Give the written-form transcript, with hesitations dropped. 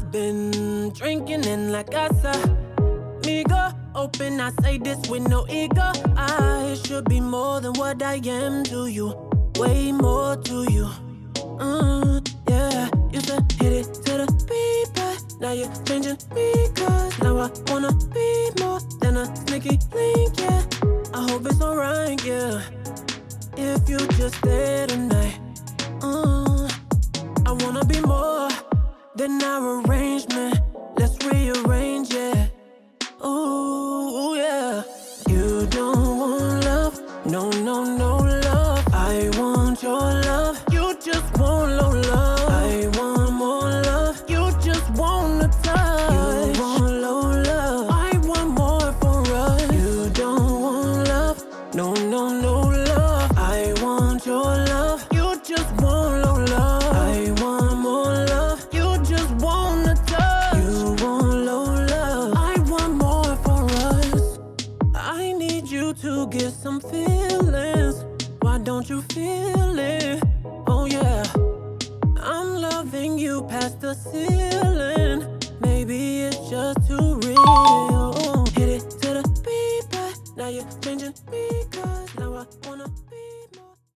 I've been drinking in la casa. Migo, open, I say this with no ego. I should be more than what I am to you. Way more to you. Yeah, used to hit it to the beat, but now you're changing me, cause now I wanna be more than a sneaky link, yeah. I hope it's alright, yeah, if you just stay tonight. I wanna be more than our arrangement. Let's rearrange it. Ooh, yeah. You don't want love, no, no, no love. I want your love, you just want low love. I want more love, you just want a touch. You want low love, I want more for us. You don't want love, no, no, no love. I want your love, you just want low love. I want more love, you just want a touch. You want low love, I want more for us. I need you to get some feelings. Why don't you feel it? Oh yeah, I'm loving you past the ceiling. Maybe it's just too